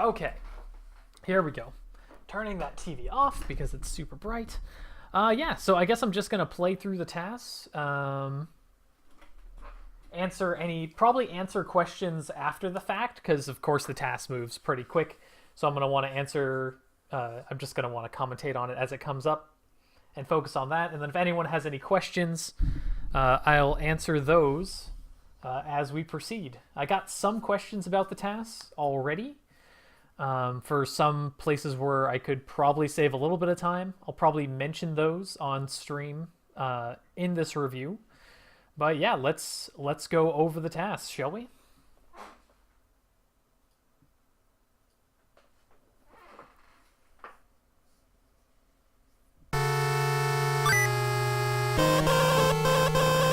Okay, here we go. Turning that TV off because it's super bright. Yeah, so I guess I'm just gonna play through the TAS. Probably answer questions after the fact, because of course the TAS moves pretty quick. So I'm gonna want to answer. I'm just gonna want to commentate on it as it comes up, and focus on that. And then if anyone has any questions, I'll answer those as we proceed. I got some questions about the TAS already. For some places where I could probably save a little bit of time, I'll probably mention those on stream in this review. But yeah, let's go over the TAS, shall we?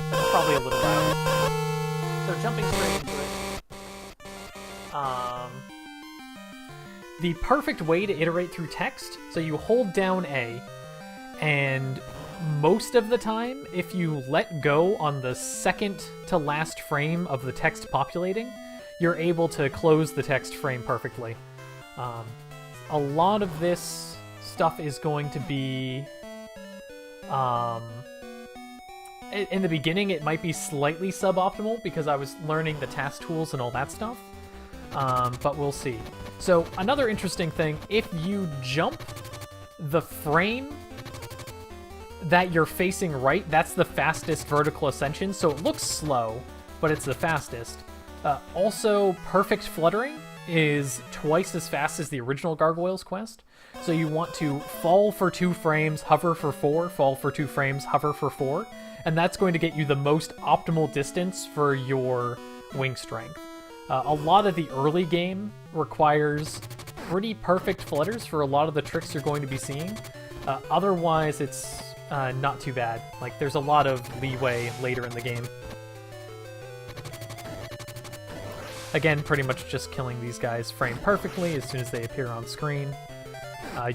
That's probably a little loud. So jumping straight into it. The perfect way to iterate through text, so you hold down A, and most of the time, if you let go on the second to last frame of the text populating, you're able to close the text frame perfectly. A lot of this stuff is going to be... in the beginning, it might be slightly suboptimal because I was learning the TAS tools and all that stuff. But we'll see. So another interesting thing, if you jump the frame that you're facing right, that's the fastest vertical ascension. So it looks slow, but it's the fastest. Also, perfect fluttering is twice as fast as the original Gargoyles quest. So you want to fall for 2 frames, hover for 4, fall for 2 frames, hover for 4. And that's going to get you the most optimal distance for your wing strength. A lot of the early game requires pretty perfect flutters for a lot of the tricks you're going to be seeing. Otherwise, it's not too bad. Like, there's a lot of leeway later in the game. Again, pretty much just killing these guys frame perfectly as soon as they appear on screen.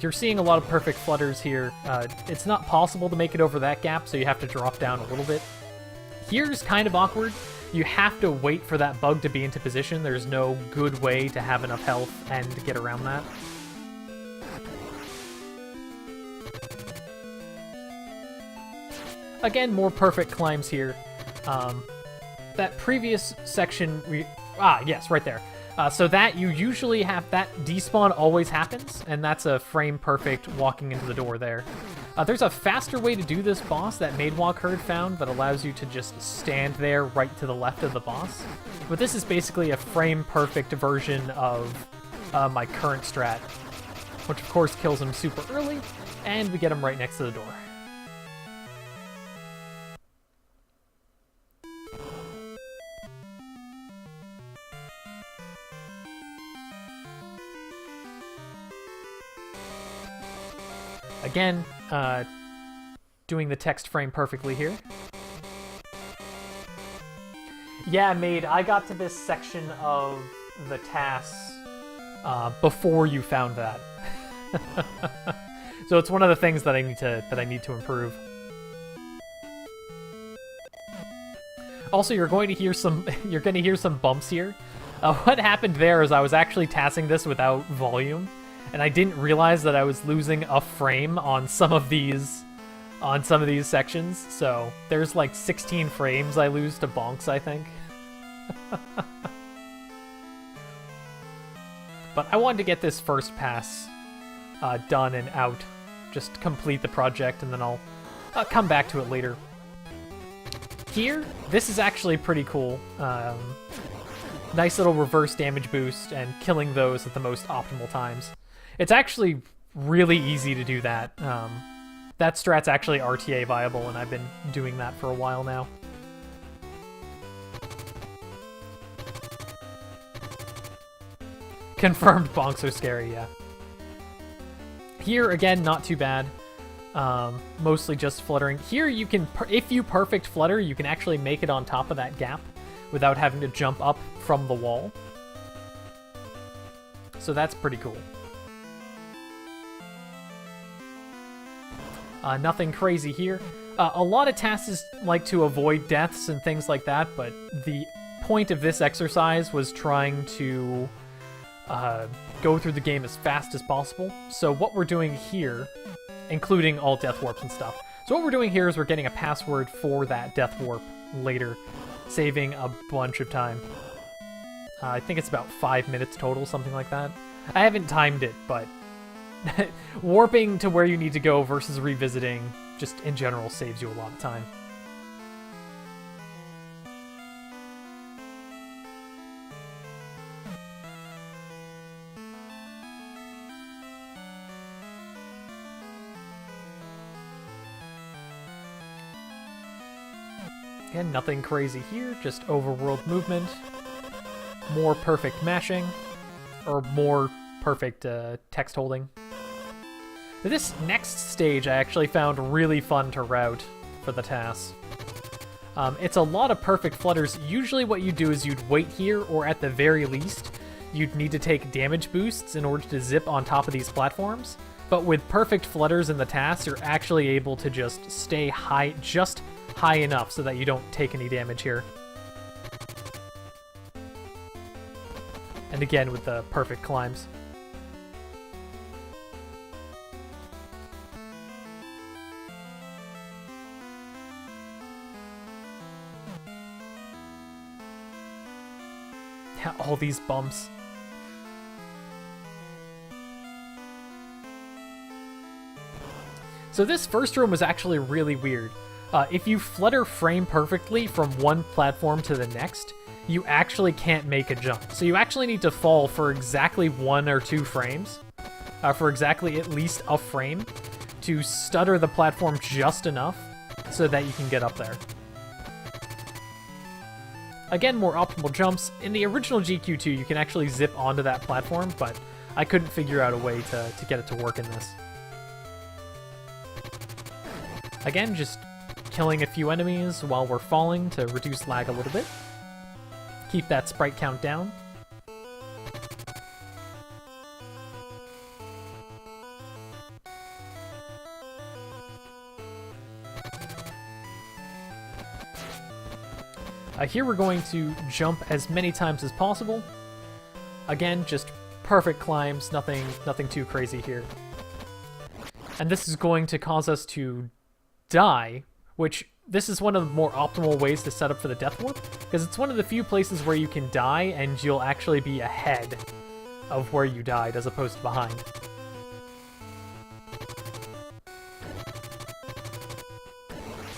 You're seeing a lot of perfect flutters here. It's not possible to make it over that gap, so you have to drop down a little bit. Here's kind of awkward. You have to wait for that bug to be into position. There's no good way to have enough health and to get around that. Again, more perfect climbs here. That previous section, yes, right there. So that you usually have, that despawn always happens, and that's a frame perfect walking into the door there. There's a faster way to do this boss that Maidwalk Herd found that allows you to just stand there right to the left of the boss. But this is basically a frame perfect version of my current strat, which of course kills him super early, and we get him right next to the door. Again, doing the text frame perfectly here. Yeah, Maid, I got to this section of the TAS before you found that. So it's one of the things that I need to improve. Also, you're going to hear some bumps here. What happened there is I was actually TASing this without volume, and I didn't realize that I was losing a frame on some of these sections. So there's like 16 frames I lose to bonks, I think. But I wanted to get this first pass done and out. Just complete the project, and then I'll come back to it later. Here, this is actually pretty cool. Nice little reverse damage boost and killing those at the most optimal times. It's actually really easy to do that. That strat's actually RTA viable, and I've been doing that for a while now. Confirmed bonks are scary, yeah. Here, again, not too bad. Mostly just fluttering. Here, you can, if you perfect flutter, you can actually make it on top of that gap without having to jump up from the wall. So that's pretty cool. Nothing crazy here. A lot of TASs like to avoid deaths and things like that, but the point of this exercise was trying to go through the game as fast as possible. So what we're doing here, including all death warps and stuff. So what we're doing here is we're getting a password for that death warp later, saving a bunch of time. I think it's about 5 minutes total, something like that. I haven't timed it, but warping to where you need to go versus revisiting just in general saves you a lot of time. Again, nothing crazy here, just overworld movement, more perfect mashing, or more perfect text holding. This next stage I actually found really fun to route for the TAS. It's a lot of perfect flutters. Usually what you do is you'd wait here, or at the very least, you'd need to take damage boosts in order to zip on top of these platforms. But with perfect flutters in the TAS, you're actually able to just stay high, just high enough so that you don't take any damage here. And again, with the perfect climbs. All these bumps. So this first room was actually really weird. If you flutter frame perfectly from one platform to the next, you actually can't make a jump. So you actually need to fall for exactly 1 or 2 frames, for exactly at least a frame, to stutter the platform just enough so that you can get up there. Again, more optimal jumps. In the original GQ2, you can actually zip onto that platform, but I couldn't figure out a way to get it to work in this. Again, just killing a few enemies while we're falling to reduce lag a little bit. Keep that sprite count down. Here we're going to jump as many times as possible. Again, just perfect climbs, nothing too crazy here. And this is going to cause us to die, which this is one of the more optimal ways to set up for the death warp, because it's one of the few places where you can die and you'll actually be ahead of where you died as opposed to behind.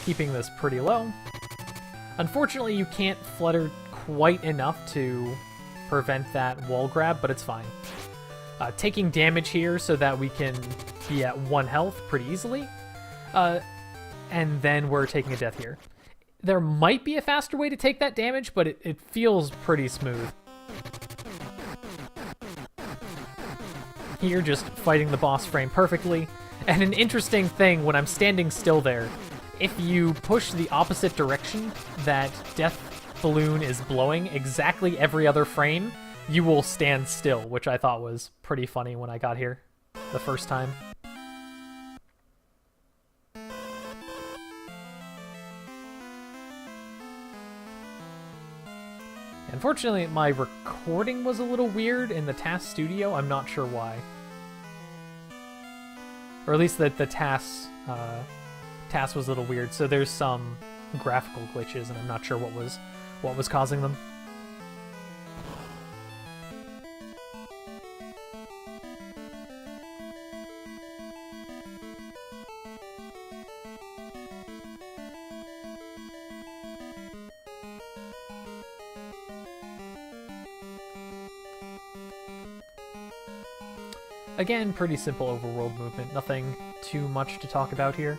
Keeping this pretty low. Unfortunately, you can't flutter quite enough to prevent that wall grab, but it's fine. Taking damage here so that we can be at 1 health pretty easily. And then we're taking a death here. There might be a faster way to take that damage, but it feels pretty smooth. Here, just fighting the boss frame perfectly. And an interesting thing, when I'm standing still there, if you push the opposite direction that death balloon is blowing exactly every other frame, you will stand still, which I thought was pretty funny when I got here the first time. Unfortunately, my recording was a little weird in the TAS studio. I'm not sure why. Or at least the TAS was a little weird, so there's some graphical glitches, and I'm not sure what was causing them. Again, pretty simple overworld movement, nothing too much to talk about here.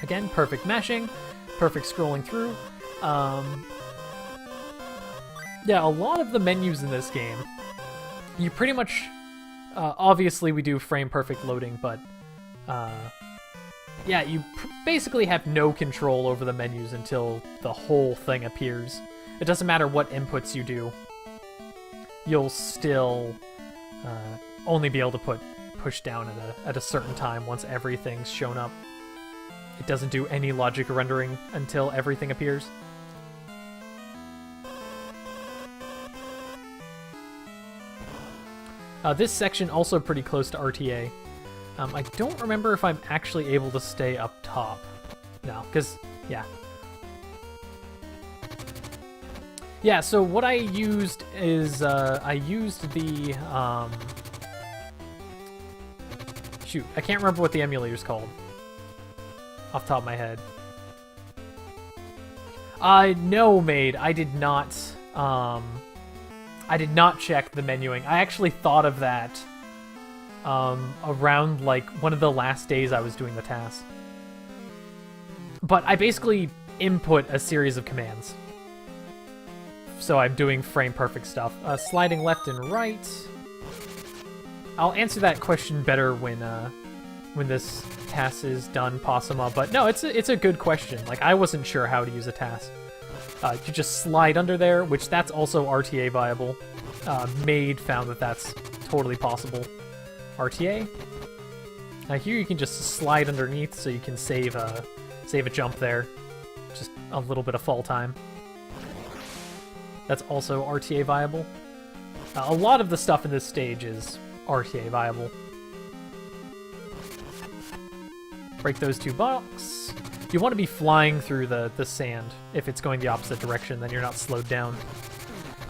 Again, perfect mashing, perfect scrolling through. Yeah, a lot of the menus in this game, you pretty much, obviously we do frame perfect loading, but yeah, you basically have no control over the menus until the whole thing appears. It doesn't matter what inputs you do, you'll still only be able to put push down at a certain time once everything's shown up. It doesn't do any logic rendering until everything appears. This section also pretty close to RTA. I don't remember if I'm actually able to stay up top. No, because, yeah. Yeah, so what I used is, I used the, shoot, I can't remember what the emulator's called. Off the top of my head. No, Maid, I did not check the menuing. I actually thought of that, around, like, one of the last days I was doing the TAS. But I basically input a series of commands. So I'm doing frame-perfect stuff. Sliding left and right. I'll answer that question better when this TAS is done, Possuma. But no, it's a good question. Like, I wasn't sure how to use a TAS. You just slide under there, which that's also RTA viable. Maid found that that's totally possible. RTA. Here you can just slide underneath, so you can save a jump there. Just a little bit of fall time. That's also RTA viable. A lot of the stuff in this stage is RTA viable. Break those two blocks. You want to be flying through the sand. If it's going the opposite direction, then you're not slowed down.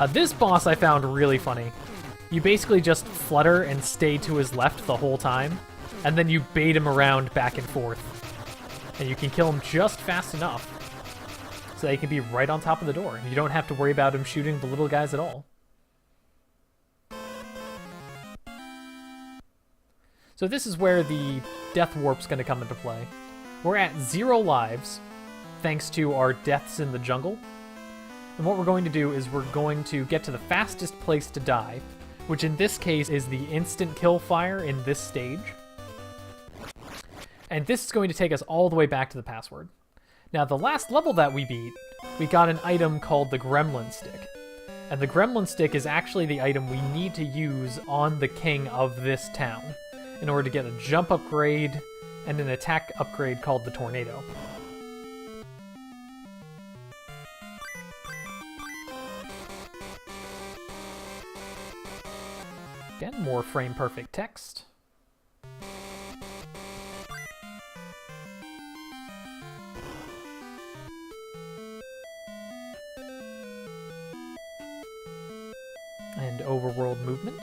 This boss I found really funny. You basically just flutter and stay to his left the whole time, and then you bait him around back and forth. And you can kill him just fast enough so that he can be right on top of the door, and you don't have to worry about him shooting the little guys at all. So this is where the death warp's going to come into play. We're at 0 lives, thanks to our deaths in the jungle. And what we're going to do is we're going to get to the fastest place to die, which in this case is the instant kill fire in this stage. And this is going to take us all the way back to the password. Now, the last level that we beat, we got an item called the Gremlin Stick. And the Gremlin Stick is actually the item we need to use on the king of this town in order to get a jump upgrade and an attack upgrade called the Tornado. Again, more frame-perfect text. And overworld movement.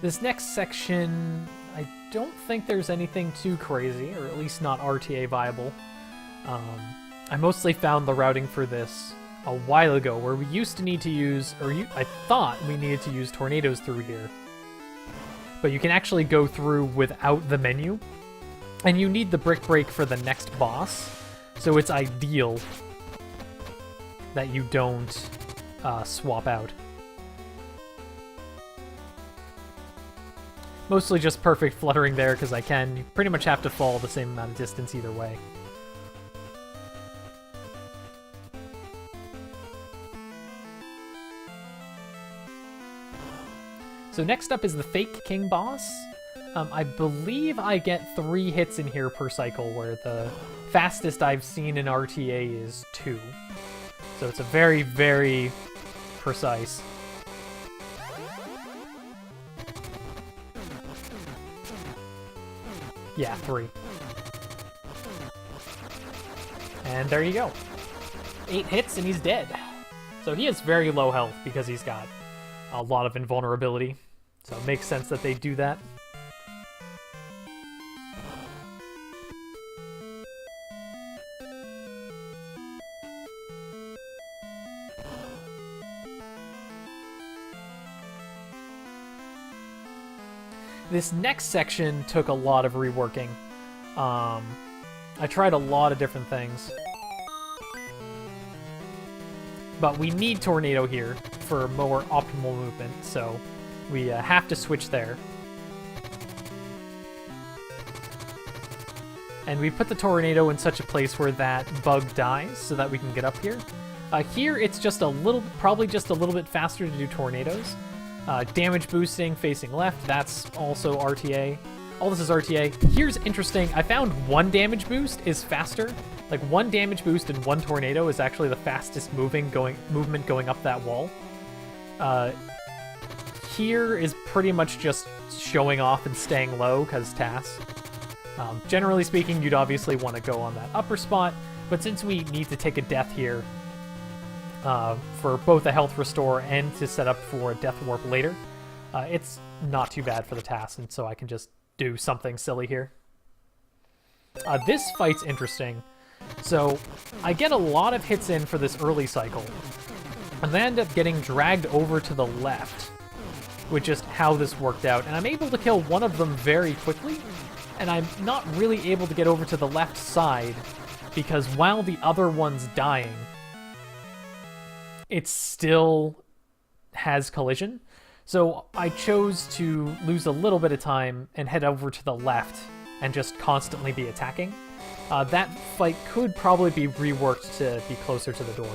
This next section, I don't think there's anything too crazy, or at least not RTA viable. I mostly found the routing for this a while ago, where we used to need to use, I thought we needed to use tornadoes through here. But you can actually go through without the menu, and you need the brick break for the next boss, so it's ideal that you don't swap out. Mostly just perfect fluttering there because I can. You pretty much have to fall the same amount of distance either way. So next up is the fake king boss. I believe I get 3 hits in here per cycle, where the fastest I've seen in RTA is 2. So it's a very, very precise. Yeah, 3. And there you go. 8 hits and he's dead. So he has very low health because he's got a lot of invulnerability. So it makes sense that they do that. This next section took a lot of reworking. I tried a lot of different things. But we need Tornado here for more optimal movement, so we have to switch there. And we put the tornado in such a place where that bug dies so that we can get up here. Here, it's just probably just a little bit faster to do tornadoes. Damage boosting facing left, that's also RTA. All this is RTA. Here's interesting, I found one damage boost is faster. Like one damage boost and one tornado is actually the fastest movement going up that wall. Here is pretty much just showing off and staying low because TAS. Generally speaking, you'd obviously want to go on that upper spot, but since we need to take a death here for both a health restore and to set up for a death warp later, it's not too bad for the TAS, and so I can just do something silly here. This fight's interesting. So I get a lot of hits in for this early cycle, and then end up getting dragged over to the left, with just how this worked out. And I'm able to kill one of them very quickly, and I'm not really able to get over to the left side, because while the other one's dying, it still has collision. So I chose to lose a little bit of time and head over to the left and just constantly be attacking. That fight could probably be reworked to be closer to the door.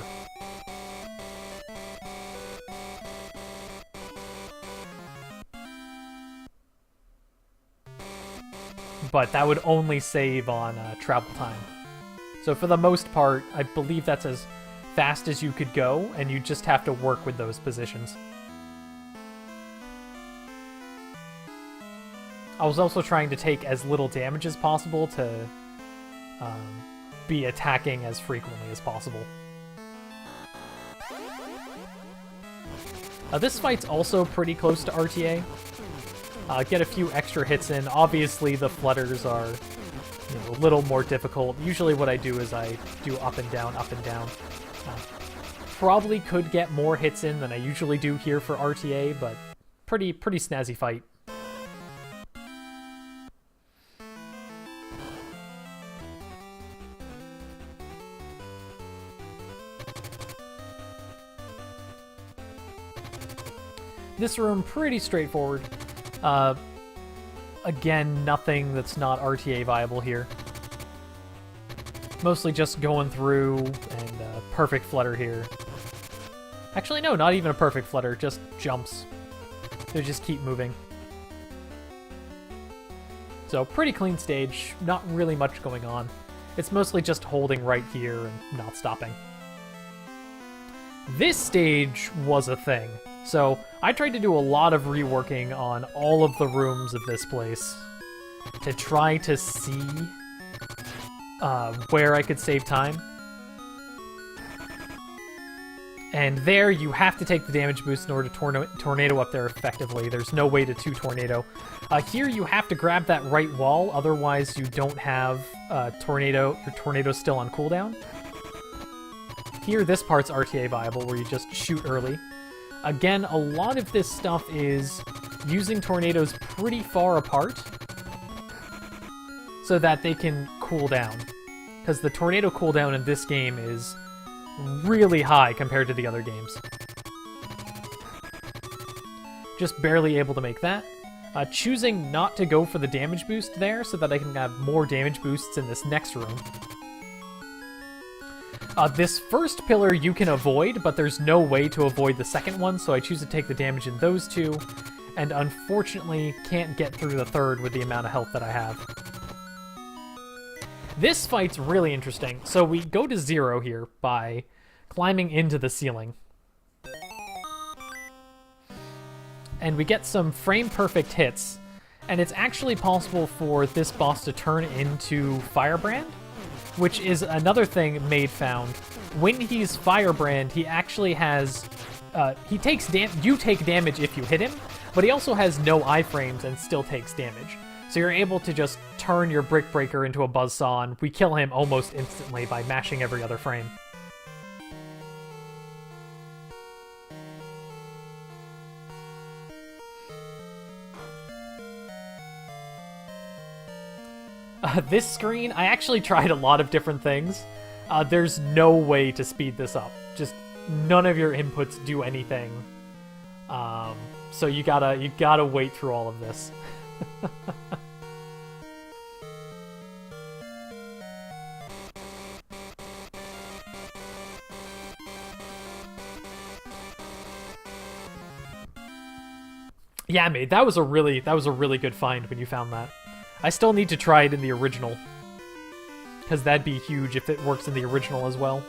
But that would only save on travel time. So for the most part, I believe that's as fast as you could go, and you just have to work with those positions. I was also trying to take as little damage as possible to be attacking as frequently as possible. This fight's also pretty close to RTA. Get a few extra hits in. Obviously, the flutters are a little more difficult. Usually what I do is I do up and down, up and down. Probably could get more hits in than I usually do here for RTA, but pretty snazzy fight. This room, pretty straightforward. Again, nothing that's not RTA viable here. Mostly just going through, and perfect flutter here. Actually, no, not even a perfect flutter, just jumps. They just keep moving. So, pretty clean stage, not really much going on. It's mostly just holding right here and not stopping. This stage was a thing. So I tried to do a lot of reworking on all of the rooms of this place to try to see where I could save time. And there you have to take the damage boost in order to tornado up there effectively. There's no way to 2-tornado. Here you have to grab that right wall, otherwise you don't have tornado. Your tornado's still on cooldown. Here, this part's RTA viable, where you just shoot early. Again, a lot of this stuff is using tornadoes pretty far apart so that they can cool down. Because the tornado cooldown in this game is really high compared to the other games. Just barely able to make that. Choosing not to go for the damage boost there so that I can have more damage boosts in this next room. This first pillar you can avoid, but there's no way to avoid the second one, so I choose to take the damage in those two, and unfortunately can't get through the third with the amount of health that I have. This fight's really interesting. So we go to 0 here by climbing into the ceiling. And we get some frame-perfect hits, and it's actually possible for this boss to turn into Firebrand, which is another thing Maid found. When he's Firebrand, he actually has... you take damage if you hit him, but he also has no iframes and still takes damage. So you're able to just turn your Brick Breaker into a Buzzsaw, and we kill him almost instantly by mashing every other frame. This screen, I actually tried a lot of different things. There's no way to speed this up. Just none of your inputs do anything. So you gotta wait through all of this. Yeah, mate, that was a really good find when you found that. I still need to try it in the original, because that'd be huge if it works in the original as well.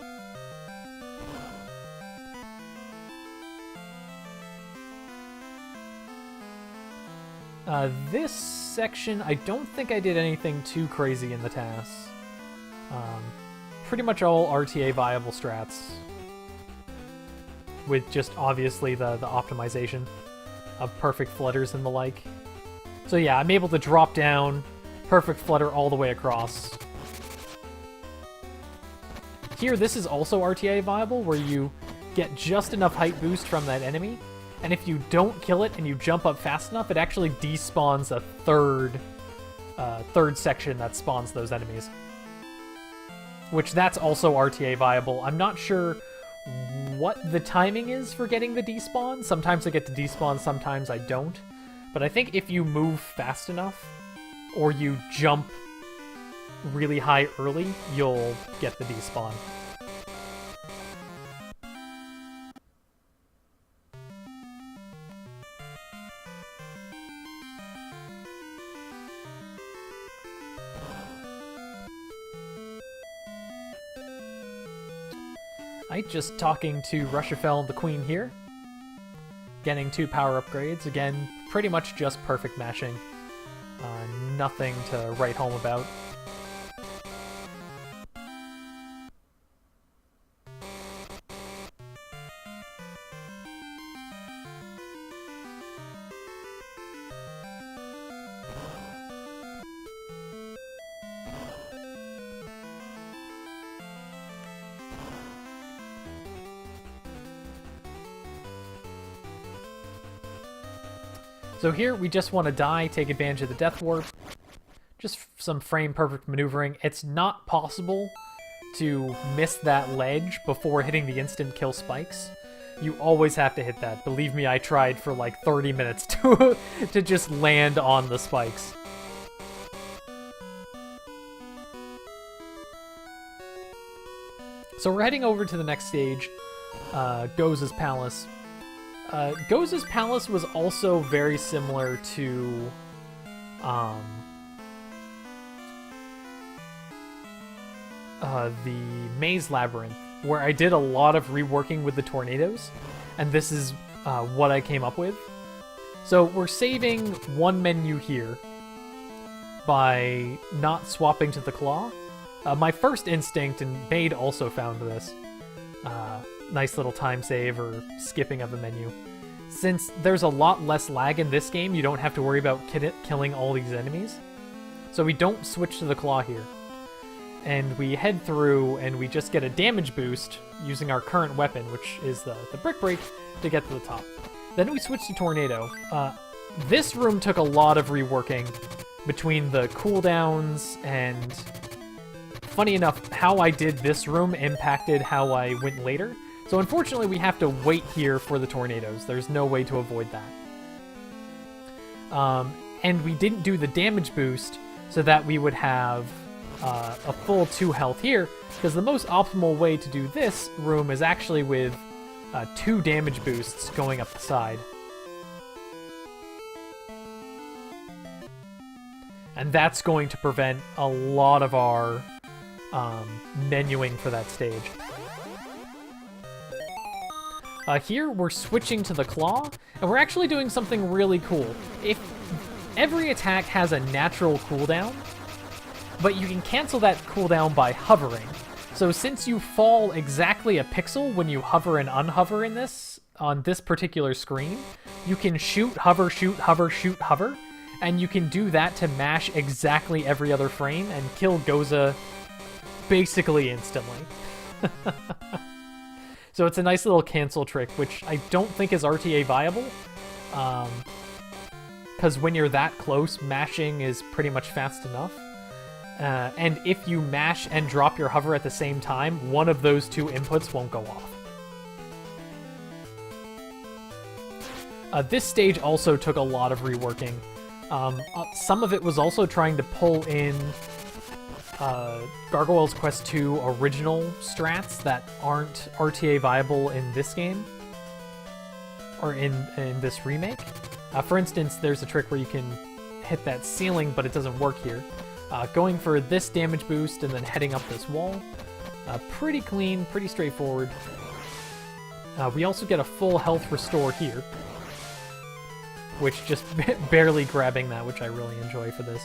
This section, I don't think I did anything too crazy in the TAS. Pretty much all RTA viable strats, with just obviously the optimization of perfect flutters and the like. So yeah, I'm able to drop down, perfect flutter all the way across. Here, this is also RTA viable, where you get just enough height boost from that enemy, and if you don't kill it and you jump up fast enough, it actually despawns a third section that spawns those enemies. Which, that's also RTA viable. I'm not sure what the timing is for getting the despawn. Sometimes I get to despawn, sometimes I don't. But I think if you move fast enough, or you jump really high early, you'll get the despawn. Just talking to Rushafell and the Queen here. Getting 2 power upgrades. Again, pretty much just perfect mashing. Nothing to write home about. So here, we just want to die, take advantage of the Death Warp. Just some frame-perfect maneuvering. It's not possible to miss that ledge before hitting the instant kill spikes. You always have to hit that. Believe me, I tried for like 30 minutes to just land on the spikes. So we're heading over to the next stage, Goza's Palace. Goza's Palace was also very similar to the Maze Labyrinth, where I did a lot of reworking with the tornadoes, and this is what I came up with. So we're saving one menu here by not swapping to the claw. My first instinct, and Bade also found this, nice little time save or skipping of a menu. Since there's a lot less lag in this game, you don't have to worry about killing all these enemies. So we don't switch to the claw here. And we head through and we just get a damage boost using our current weapon, which is the Brick Break, to get to the top. Then we switch to Tornado. This room took a lot of reworking between the cooldowns, and funny enough, how I did this room impacted how I went later. So unfortunately, we have to wait here for the tornadoes. There's no way to avoid that. And we didn't do the damage boost so that we would have a full 2 health here, because the most optimal way to do this room is actually with 2 damage boosts going up the side. And that's going to prevent a lot of our menuing for that stage. Here, we're switching to the claw, and we're actually doing something really cool. If every attack has a natural cooldown, but you can cancel that cooldown by hovering. So since you fall exactly a pixel when you hover and unhover in this, on this particular screen, you can shoot, hover, shoot, hover, shoot, hover, and you can do that to mash exactly every other frame and kill Goza basically instantly. So it's a nice little cancel trick, which I don't think is RTA viable, because when you're that close, mashing is pretty much fast enough. And if you mash and drop your hover at the same time, one of those 2 inputs won't go off. This stage also took a lot of reworking. Some of it was also trying to pull in Gargoyle's Quest 2 original strats that aren't RTA viable in this game, or in this remake. For instance, there's a trick where you can hit that ceiling, but it doesn't work here. Going for this damage boost and then heading up this wall. Pretty clean, pretty straightforward. We also get a full health restore here, which just barely grabbing that, which I really enjoy for this.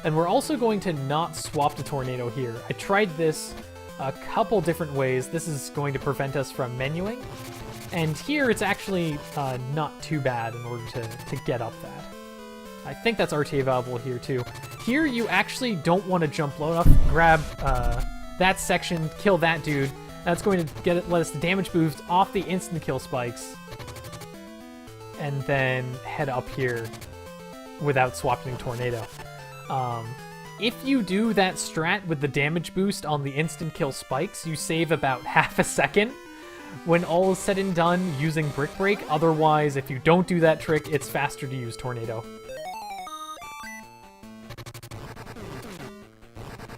And we're also going to not swap to Tornado here. I tried this a couple different ways. This is going to prevent us from menuing. And here it's actually not too bad in order to get up that. I think that's RTA viable here too. Here you actually don't want to jump low enough. Grab that section, kill that dude. That's going to let us the damage boost off the instant kill spikes. And then head up here without swapping Tornado. If you do that strat with the damage boost on the instant kill spikes, you save about half a second when all is said and done using Brick Break. Otherwise, if you don't do that trick, it's faster to use Tornado.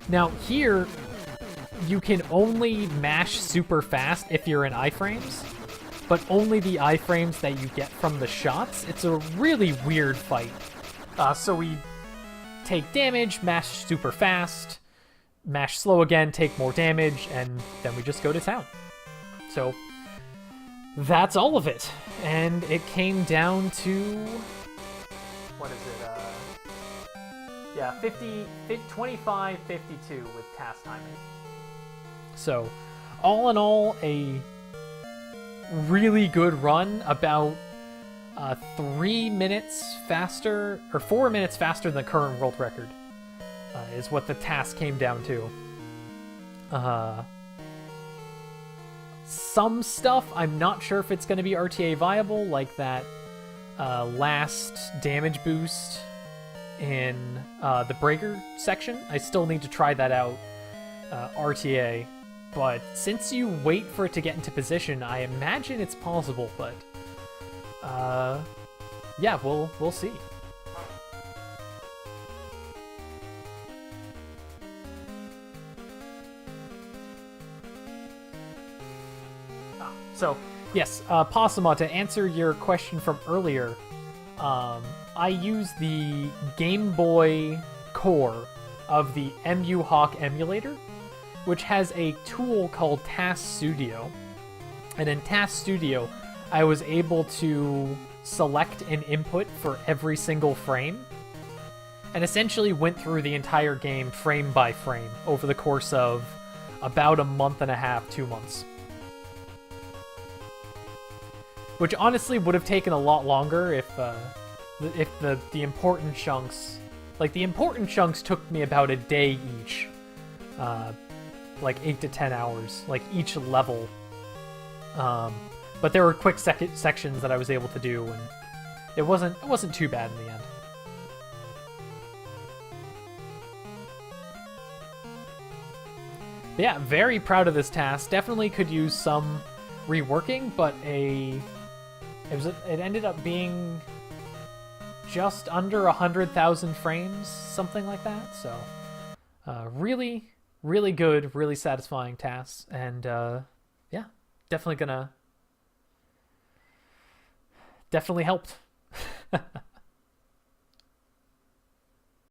Now here, you can only mash super fast if you're in iframes, but only the iframes that you get from the shots. It's a really weird fight. So we take damage, mash super fast, mash slow again, take more damage, and then we just go to town. So that's all of it. And it came down to, what is it? Yeah, 25-52 with TAS timing. So all in all, a really good run, about 3 minutes faster, or 4 minutes faster than the current world record, is what the task came down to. Some stuff, I'm not sure if it's going to be RTA viable, like that last damage boost in the breaker section. I still need to try that out, RTA. But since you wait for it to get into position, I imagine it's possible, but yeah, we'll see. So, yes, Possuma, to answer your question from earlier, I use the Game Boy core of the MU Hawk emulator, which has a tool called TAS Studio. And in TAS Studio, I was able to select an input for every single frame, and essentially went through the entire game frame by frame over the course of about a month and a half, 2 months. Which honestly would have taken a lot longer if the important chunks, like the important chunks took me about a day each, like 8 to 10 hours, like each level. But there were quick sections that I was able to do, and it wasn't too bad in the end. But yeah, very proud of this task. Definitely could use some reworking, but it ended up being just under 100,000 frames, something like that. So really, really good, really satisfying tasks, and yeah, definitely helped.